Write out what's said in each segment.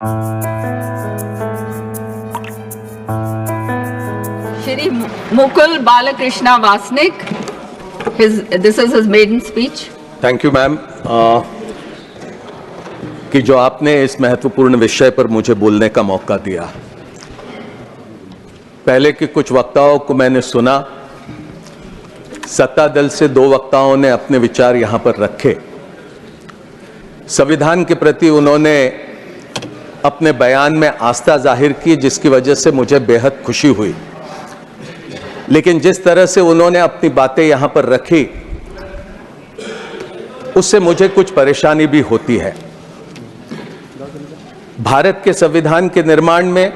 Shri Mukul Balakrishna Vasnik, this is his maiden speech. Thank you ma'am कि जो आपने इस महत्वपूर्ण विषय पर मुझे बोलने का मौका दिया। पहले के कुछ वक्ताओं को मैंने सुना, सत्ता दल से 2 वक्ताओं ने अपने विचार यहां पर रखे। संविधान के प्रति उन्होंने अपने बयान में आस्था जाहिर की, जिसकी वजह से मुझे बेहद खुशी हुई। लेकिन जिस तरह से उन्होंने अपनी बातें यहां पर रखी, उससे मुझे कुछ परेशानी भी होती है। भारत के संविधान के निर्माण में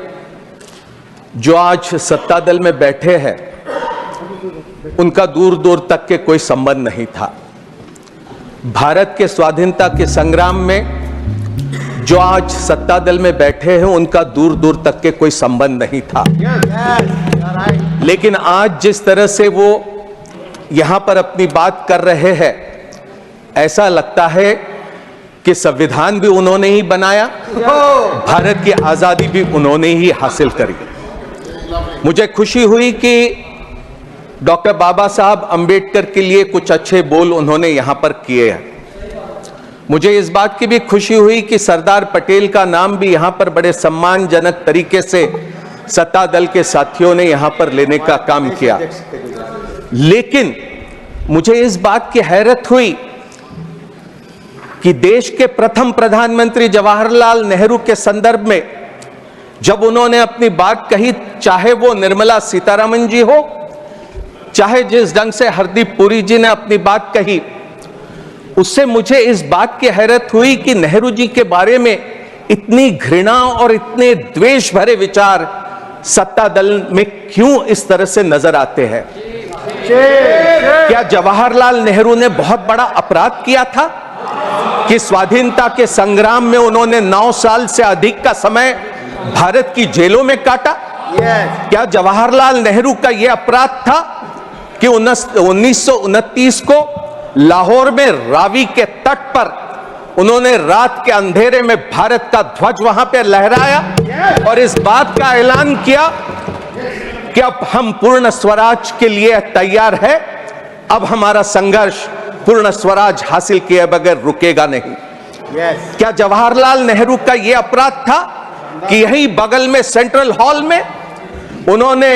जो आज सत्ता दल में बैठे हैं, उनका दूर दूर तक के कोई संबंध नहीं था। भारत के स्वाधीनता के संग्राम में जो आज सत्ता दल में बैठे हैं, उनका दूर दूर तक के कोई संबंध नहीं था। लेकिन आज जिस तरह से वो यहां पर अपनी बात कर रहे हैं, ऐसा लगता है कि संविधान भी उन्होंने ही बनाया, भारत की आजादी भी उन्होंने ही हासिल करी। मुझे खुशी हुई कि डॉक्टर बाबा साहब अंबेडकर के लिए कुछ अच्छे बोल उन्होंने यहां पर किए हैं। मुझे इस बात की भी खुशी हुई कि सरदार पटेल का नाम भी यहां पर बड़े सम्मानजनक तरीके से सत्ता दल के साथियों ने यहां पर लेने का काम किया। लेकिन मुझे इस बात की हैरत हुई कि देश के प्रथम प्रधानमंत्री जवाहरलाल नेहरू के संदर्भ में जब उन्होंने अपनी बात कही, चाहे वो निर्मला सीतारमण जी हो, चाहे जिस ढंग से हरदीप पुरी जी ने अपनी बात कही, उससे मुझे इस बात की हैरत हुई कि नेहरू जी के बारे में इतनी घृणा और इतने द्वेष भरे विचार सत्ता दल में क्यों इस तरह से नजर आते हैं। क्या जवाहरलाल नेहरू ने बहुत बड़ा अपराध किया था कि स्वाधीनता के संग्राम में उन्होंने 9 साल से अधिक का समय भारत की जेलों में काटा? क्या जवाहरलाल नेहरू का यह अपराध था कि 1929 को लाहौर में रावी के तट पर उन्होंने रात के अंधेरे में भारत का ध्वज वहां पर लहराया और इस बात का ऐलान किया कि अब हम पूर्ण स्वराज के लिए तैयार है, अब हमारा संघर्ष पूर्ण स्वराज हासिल किए बगैर रुकेगा नहीं? क्या जवाहरलाल नेहरू का यह अपराध था कि यही बगल में सेंट्रल हॉल में उन्होंने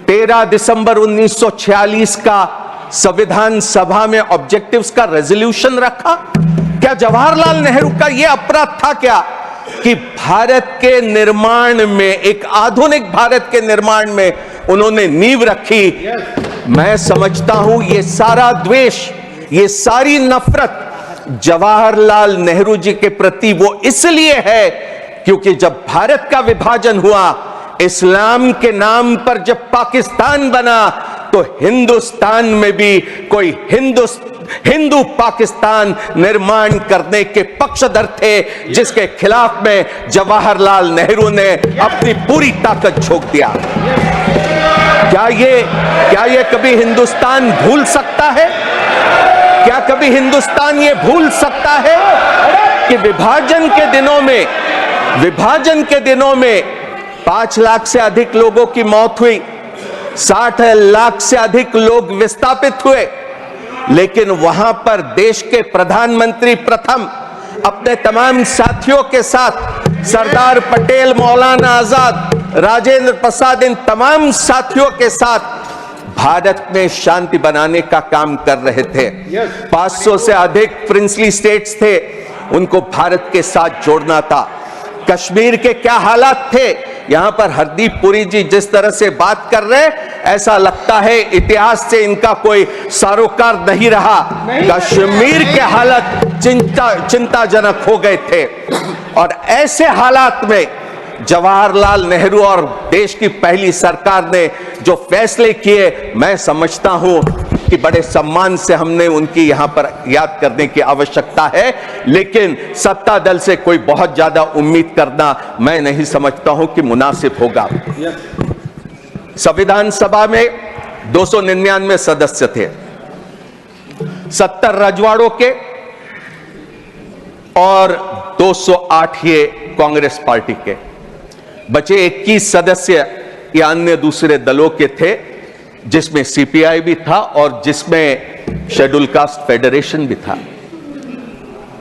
13 दिसंबर 1946 का संविधान सभा में ऑब्जेक्टिव्स का रेजोल्यूशन रखा? क्या जवाहरलाल नेहरू का यह अपराध था क्या कि भारत के निर्माण में, एक आधुनिक भारत के निर्माण में उन्होंने नींव रखी? मैं समझता हूं ये सारा द्वेष, ये सारी नफरत जवाहरलाल नेहरू जी के प्रति वो इसलिए है क्योंकि जब भारत का विभाजन हुआ, इस्लाम के नाम पर जब पाकिस्तान बना, तो हिंदुस्तान में भी कोई हिंदू पाकिस्तान निर्माण करने के पक्षधर थे, जिसके खिलाफ में जवाहरलाल नेहरू ने अपनी पूरी ताकत झोंक दिया। क्या ये कभी हिंदुस्तान भूल सकता है? क्या कभी हिंदुस्तान ये भूल सकता है कि विभाजन के दिनों में 5 लाख से अधिक लोगों की मौत हुई, 60 लाख से अधिक लोग विस्थापित हुए, लेकिन वहां पर देश के प्रधानमंत्री प्रथम अपने तमाम साथियों के साथ, सरदार पटेल, मौलाना आजाद, राजेंद्र प्रसाद, इन तमाम साथियों के साथ भारत में शांति बनाने का काम कर रहे थे। 500 से अधिक प्रिंसली स्टेट्स थे, उनको भारत के साथ जोड़ना था। कश्मीर के क्या हालात थे? यहां पर हरदीप पुरी जी जिस तरह से बात कर रहे, ऐसा लगता है इतिहास से इनका कोई सरोकार नहीं रहा। कश्मीर के हालात चिंताजनक हो गए थे और ऐसे हालात में जवाहरलाल नेहरू और देश की पहली सरकार ने जो फैसले किए, मैं समझता हूं कि बड़े सम्मान से हमने उनकी यहां पर याद करने की आवश्यकता है। लेकिन सत्ता दल से कोई बहुत ज्यादा उम्मीद करना मैं नहीं समझता हूं कि मुनासिब होगा। संविधान सभा में 299 सदस्य थे, 70 रजवाड़ों के और 208 ये कांग्रेस पार्टी के, बचे 21 सदस्य या अन्य दूसरे दलों के थे, जिसमें सीपीआई भी था और जिसमें शेड्यूल कास्ट फेडरेशन भी था।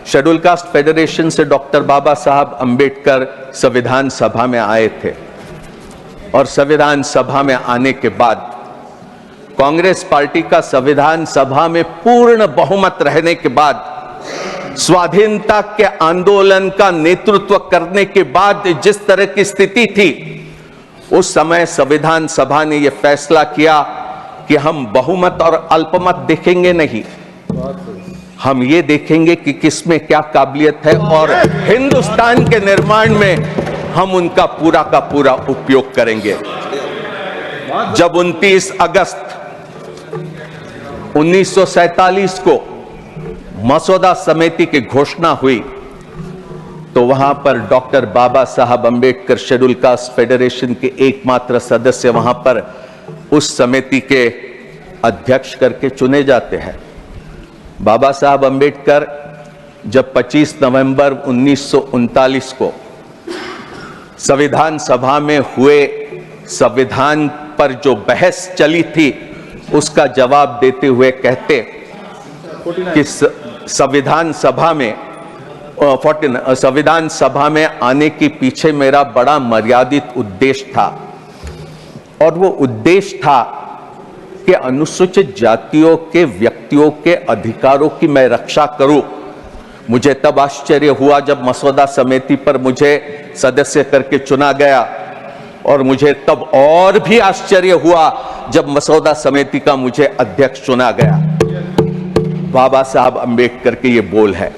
शेड्यूल कास्ट फेडरेशन से डॉक्टर बाबा साहब अंबेडकर संविधान सभा में आए थे और संविधान सभा में आने के बाद कांग्रेस पार्टी का संविधान सभा में पूर्ण बहुमत रहने के बाद, स्वाधीनता के आंदोलन का नेतृत्व करने के बाद जिस तरह की स्थिति थी, उस समय संविधान सभा ने यह फैसला किया कि हम बहुमत और अल्पमत देखेंगे नहीं, हम ये देखेंगे कि किसमें क्या काबिलियत है और हिंदुस्तान के निर्माण में हम उनका पूरा का पूरा उपयोग करेंगे। जब 29 अगस्त 1947 को मसौदा समिति की घोषणा हुई, तो वहां पर डॉक्टर बाबा साहब अंबेडकर शेड्यूल कास्ट फेडरेशन के एकमात्र सदस्य वहां पर उस समिति के अध्यक्ष करके चुने जाते हैं। बाबा साहब अंबेडकर जब 25 नवंबर 1939 को संविधान सभा में हुए संविधान पर जो बहस चली थी, उसका जवाब देते हुए कहते कि संविधान सभा में आने के पीछे मेरा बड़ा मर्यादित उद्देश्य था, और वो उद्देश्य था कि अनुसूचित जातियों के व्यक्तियों के अधिकारों की मैं रक्षा करूं। मुझे तब आश्चर्य हुआ जब मसौदा समिति पर मुझे सदस्य करके चुना गया, और मुझे तब और भी आश्चर्य हुआ जब मसौदा समिति का मुझे अध्यक्ष चुना गया। बाबा साहब अंबेडकर के ये बोल है।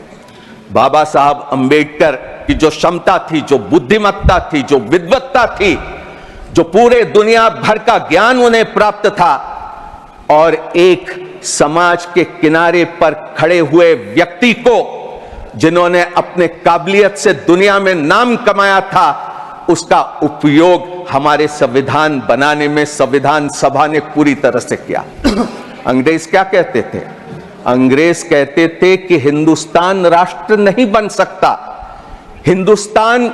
बाबा साहब अंबेडकर की जो क्षमता थी, जो बुद्धिमत्ता थी, जो विद्वत्ता थी, जो पूरे दुनिया भर का ज्ञान उन्हें प्राप्त था, और एक समाज के किनारे पर खड़े हुए व्यक्ति को जिन्होंने अपने काबिलियत से दुनिया में नाम कमाया था, उसका उपयोग हमारे संविधान बनाने में संविधान सभा ने पूरी तरह से किया। अंग्रेज क्या कहते थे? अंग्रेज कहते थे कि हिंदुस्तान राष्ट्र नहीं बन सकता, हिंदुस्तान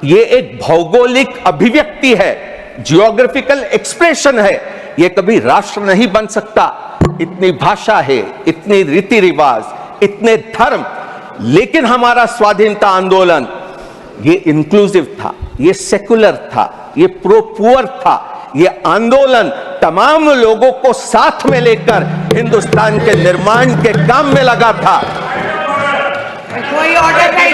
ये एक भौगोलिक अभिव्यक्ति है, जियोग्राफिकल एक्सप्रेशन है, ये कभी राष्ट्र नहीं बन सकता। इतनी भाषा है, इतनी रीति रिवाज, इतने धर्म, लेकिन हमारा स्वाधीनता आंदोलन ये इंक्लूसिव था, ये सेकुलर था, ये प्रो पुअर था। ये आंदोलन तमाम लोगों को साथ में लेकर हिंदुस्तान के निर्माण के काम में लगा था। कोई ऑर्डर नहीं।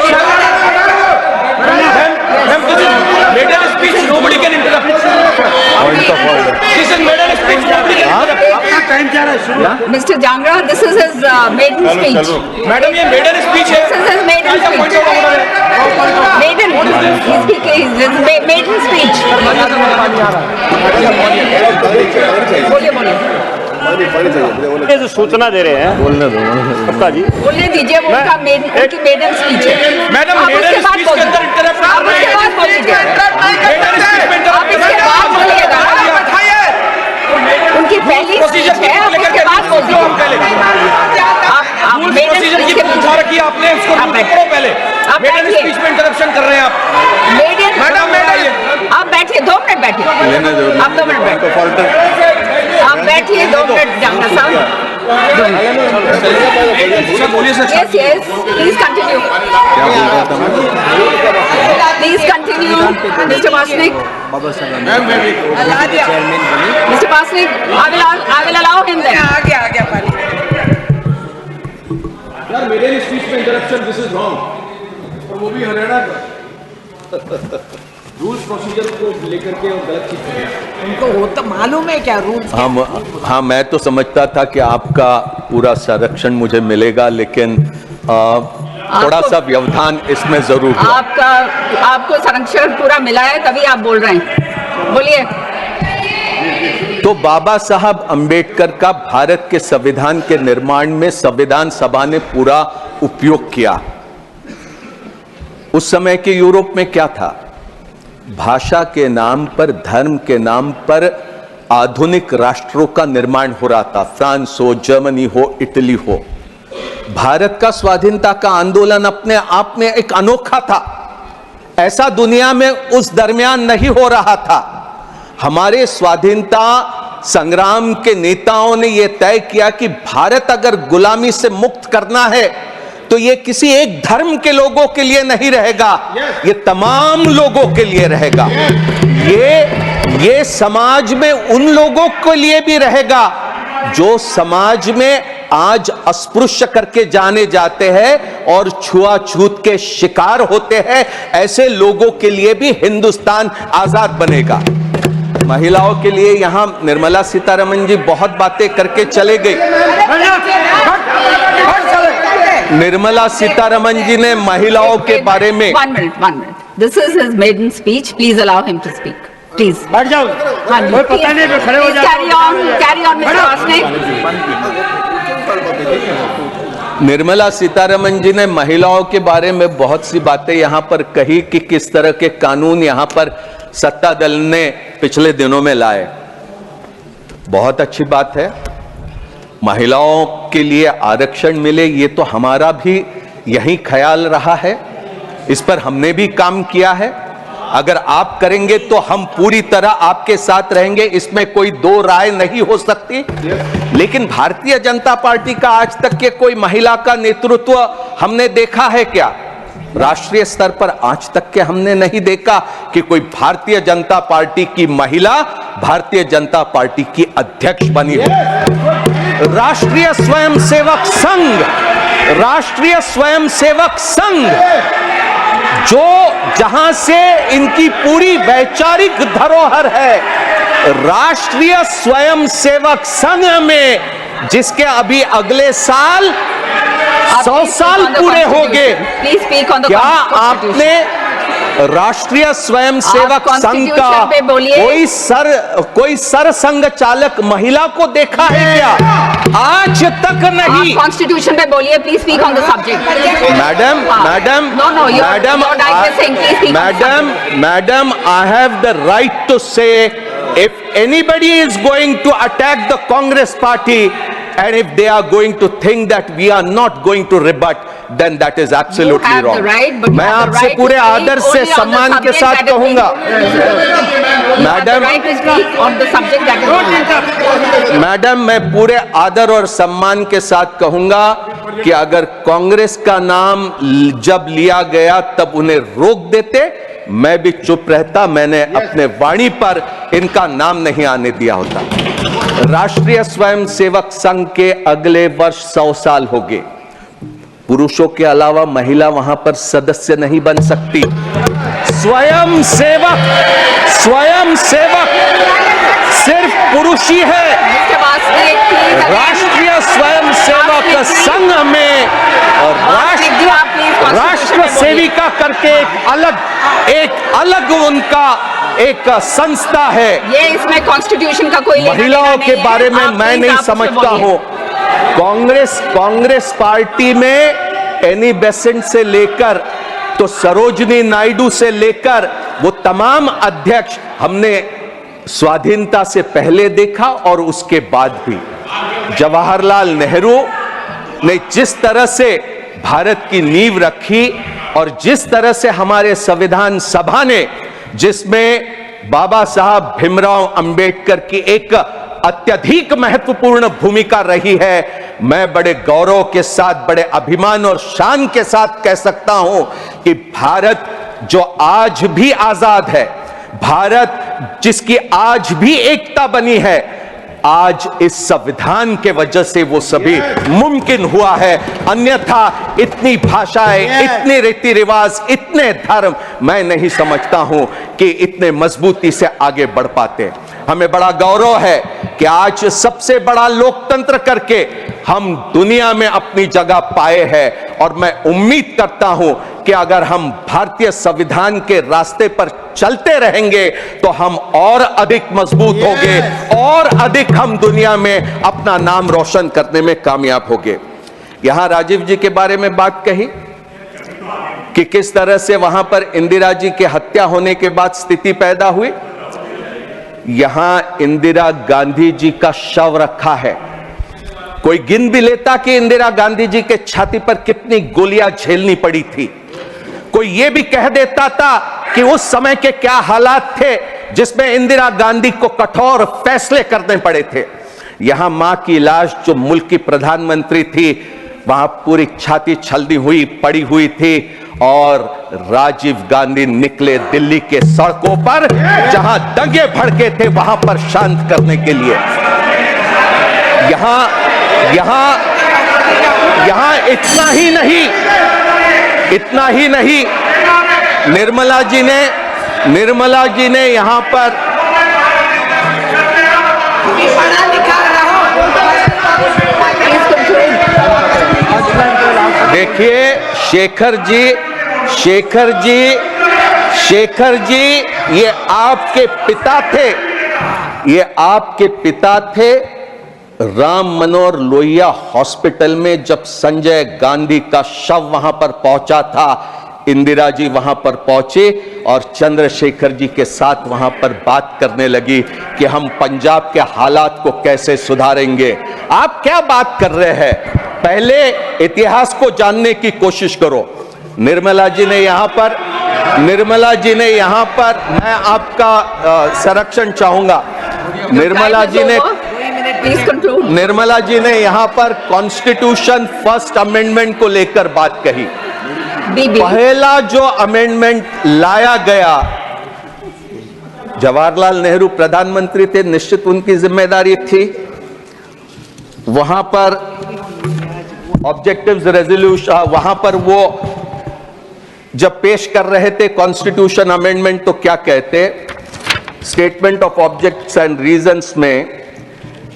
Mr. Jangra, this is his maiden speech. Madam ये मेडन स्पीच है। This is his maiden speech. Maiden. He's speaking. This is maiden speech. बोलिए बोलिए। ये जो सूचना दे रहे हैं, बोलने दो सबका जी, बोलने दीजिए। वो उनका उनकी मेडन स्पीच है। मैडम मेडन स्पीच के अंदर इंटरप्ट आप उसके बाद बोलिएगा। आप इसके बाद बोलिएगा। उनकी पहली स्पीच है, आप उसके बाद बोलिएगा। आप मेडन स्पीच के पूछा रखी आपने, उसको पकड़ो पहले। मेडन स्पीच में इंटरप्शन कर रहे हैं आप। मैडम आप बैठिए, 2 मिनट बैठिए। आप 2 मिनट बैठिए। आप बैठिए 2 मिनट जांगरा साहब। Yes, yes. Please continue. Please continue, Mr. Pasnik. Mr. Pasnik, I will allow him then. आ गया पानी। यार मेडन स्पीच में इंटरप्शन, दिस इज रॉन्ग। और वो भी हरियाणा का रूल्स प्रोसीजर को लेकर के और गलत चीज कर रहे हैं। उनको होता मालूम है क्या रूल्स? हाँ, मैं तो समझता था कि आपका पूरा संरक्षण मुझे मिलेगा, लेकिन थोड़ा सा व्यवधान इसमें जरूर हुआ। आपको संरक्षण पूरा मिला है, तभी आप बोल रहे हैं। बोलिए। तो बाबा साहब अंबेडकर का भारत के संविधान के निर्माण में संविधान सभा ने पूरा उपयोग किया। उस समय के यूरोप में क्या था? भाषा के नाम पर, धर्म के नाम पर आधुनिक राष्ट्रों का निर्माण हो रहा था। फ्रांस हो, जर्मनी हो, इटली हो। भारत का स्वाधीनता का आंदोलन अपने आप में एक अनोखा था। ऐसा दुनिया में उस दरमियान नहीं हो रहा था। हमारे स्वाधीनता संग्राम के नेताओं ने यह तय किया कि भारत अगर गुलामी से मुक्त करना है तो यह किसी एक धर्म के लोगों के लिए नहीं रहेगा, यह तमाम लोगों के लिए रहेगा। ये समाज में उन लोगों के लिए भी रहेगा जो समाज में आज अस्पृश्य करके जाने जाते हैं और छुआछूत के शिकार होते हैं। ऐसे लोगों के लिए भी हिंदुस्तान आजाद बनेगा। महिलाओं के लिए यहां निर्मला सीतारमण जी बहुत बातें करके चले गई। निर्मला सीतारमण जी ने महिलाओं के बारे में one minute. This is his maiden speech. Please allow him to speak. Please. बैठ जाओ, कोई पता नहीं पे खड़े हो Please जाओ। carry on, Mr. Vasnik. Nirmala Sitharaman ji ने महिलाओं के बारे में बहुत सी बातें यहां पर कही कि किस तरह के कानून यहां पर सत्ता दल ने पिछले दिनों में लाए। बहुत अच्छी बात है, महिलाओं के लिए आरक्षण मिले, ये तो हमारा भी यही ख्याल रहा है। इस पर हमने भी काम किया है। अगर आप करेंगे तो हम पूरी तरह आपके साथ रहेंगे, इसमें कोई दो राय नहीं हो सकती। लेकिन भारतीय जनता पार्टी का आज तक के कोई महिला का नेतृत्व हमने देखा है क्या? राष्ट्रीय स्तर पर आज तक के हमने नहीं देखा कि कोई भारतीय जनता पार्टी की महिला भारतीय जनता पार्टी की अध्यक्ष बनी हो। राष्ट्रीय स्वयंसेवक संघ जो जहां से इनकी पूरी वैचारिक धरोहर है, राष्ट्रीय स्वयंसेवक संघ में जिसके अभी अगले साल 100 साल पूरे हो गए, क्या आपने राष्ट्रीय स्वयंसेवक संघ का कोई सरसंघ चालक महिला को देखा है क्या? आज तक नहीं। कॉन्स्टिट्यूशन पे बोलिए, please speak on the subject. Madam, I have the right to say if anybody is going to attack the Congress party and if they are going to think that we are not going to rebut, then that is absolutely wrong. मैं आपसे पूरे आदर से सम्मान के साथ कहूंगा, madam मैं पूरे आदर और सम्मान के साथ कहूंगा कि अगर कांग्रेस का नाम जब लिया गया तब उन्हें रोक देते, मैं भी चुप रहता। मैंने अपने वाणी पर इनका नाम नहीं आने दिया होता। राष्ट्रीय स्वयंसेवक संघ के अगले वर्ष 100 साल हो गए। पुरुषों के अलावा महिला वहां पर सदस्य नहीं बन सकती। स्वयंसेवक सिर्फ पुरुष ही है। राष्ट्रीय स्वयंसेवक संघ में राष्ट्र सेविका करके एक अलग उनका एक संस्था है। ये इसमें कॉन्स्टिट्यूशन का कोई महिलाओं के बारे में मैं नहीं समझता हूं। कांग्रेस पार्टी में एनी बेसेंट से लेकर तो सरोजनी नायडू से लेकर वो तमाम अध्यक्ष हमने स्वाधीनता से पहले देखा और उसके बाद भी। जवाहरलाल नेहरू ने जिस तरह से भारत की नींव रखी और जिस तरह से हमारे संविधान सभा ने, जिसमें बाबा साहब भीमराव अंबेडकर की एक अत्यधिक महत्वपूर्ण भूमिका रही है, मैं बड़े गौरव के साथ, बड़े अभिमान और शान के साथ कह सकता हूं कि भारत जो आज भी आजाद है, भारत जिसकी आज भी एकता बनी है, आज इस संविधान के वजह से वो सभी मुमकिन हुआ है। अन्यथा इतनी भाषाएं, इतने रीति रिवाज, इतने धर्म मैं नहीं समझता हूं कि इतने मजबूती से आगे बढ़ पाते। हमें बड़ा गौरव है कि आज सबसे बड़ा लोकतंत्र करके हम दुनिया में अपनी जगह पाए हैं और मैं उम्मीद करता हूं कि अगर हम भारतीय संविधान के रास्ते पर चलते रहेंगे तो हम और अधिक मजबूत होंगे और अधिक हम दुनिया में अपना नाम रोशन करने में कामयाब होंगे। यहां राजीव जी के बारे में बात कही कि किस तरह से वहां पर इंदिरा जी की हत्या होने के बाद स्थिति पैदा हुई। यहां इंदिरा गांधी जी का शव रखा है। कोई गिन भी लेता कि इंदिरा गांधी जी के छाती पर कितनी गोलियां झेलनी पड़ी थी। कोई यह भी कह देता था कि उस समय के क्या हालात थे जिसमें इंदिरा गांधी को कठोर फैसले करने पड़े थे। यहां मां की लाश जो मुल्क की प्रधानमंत्री थी, वहां पूरी छाती छलनी हुई पड़ी हुई थी और राजीव गांधी निकले दिल्ली के सड़कों पर, जहां दंगे भड़के थे वहां पर शांत करने के लिए। यहां इतना ही नहीं, निर्मला जी ने यहां पर पढ़ा लिखा रहो। देखिए शेखर जी ये आपके पिता थे। राम मनोहर लोहिया हॉस्पिटल में जब संजय गांधी का शव वहां पर पहुंचा था, इंदिरा जी वहां पर पहुंचे और चंद्रशेखर जी के साथ वहां पर बात करने लगी कि हम पंजाब के हालात को कैसे सुधारेंगे। आप क्या बात कर रहे हैं? पहले इतिहास को जानने की कोशिश करो। निर्मला जी ने यहां पर मैं आपका संरक्षण चाहूंगा। निर्मला जी ने यहां पर कॉन्स्टिट्यूशन फर्स्ट अमेंडमेंट को लेकर बात कही। पहला जो अमेंडमेंट लाया गया, जवाहरलाल नेहरू प्रधानमंत्री थे, निश्चित उनकी जिम्मेदारी थी। वहां पर ऑब्जेक्टिव्स रेजोल्यूशन, वहां पर वो जब पेश कर रहे थे कॉन्स्टिट्यूशन अमेंडमेंट, तो क्या कहते, statement of objects and reasons में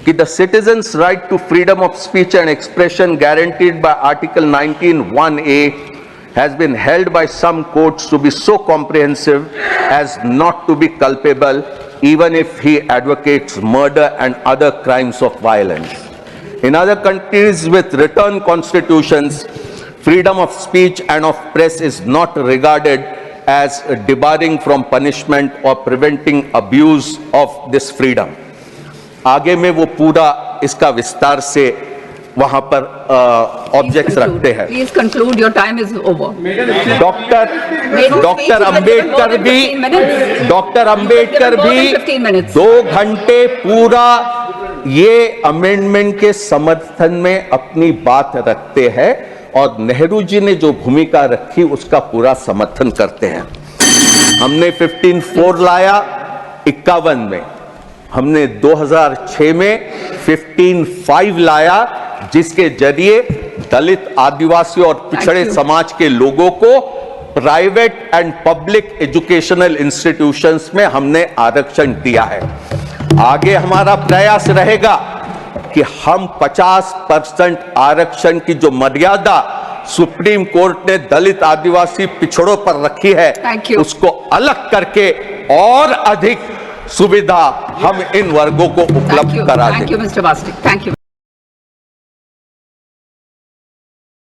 कि the citizens right to freedom of speech and expression guaranteed by article 19(1)(a has been held by some courts to be so comprehensive as not to be culpable even if he advocates murder and other crimes of violence. In other countries with written constitutions, freedom of speech and of press is not regarded as debarring from punishment or preventing abuse of this freedom. आगे में वो पूरा इसका विस्तार से वहां पर objects रखते हैं। Please conclude, your time is over. Doctor Ambedkar भी 2 घंटे पूरा ये अमेंडमेंट के समर्थन में अपनी बात रखते हैं और नेहरू जी ने जो भूमिका रखी उसका पूरा समर्थन करते हैं। हमने 15(4) लाया 51 में, हमने 2006 में 15(5) लाया, जिसके जरिए दलित, आदिवासी और पिछड़े समाज के लोगों को private and public educational institutions में हमने आरक्षण दिया है। आगे हमारा प्रयास रहेगा कि हम 50% आरक्षण की जो मर्यादा सुप्रीम कोर्ट ने दलित, आदिवासी, पिछड़ों पर रखी है, उसको अलग करके और अधिक सुविधा हम इन वर्गों को उपलब्ध करा दें। Thank you, Mr. Bastik. Thank you.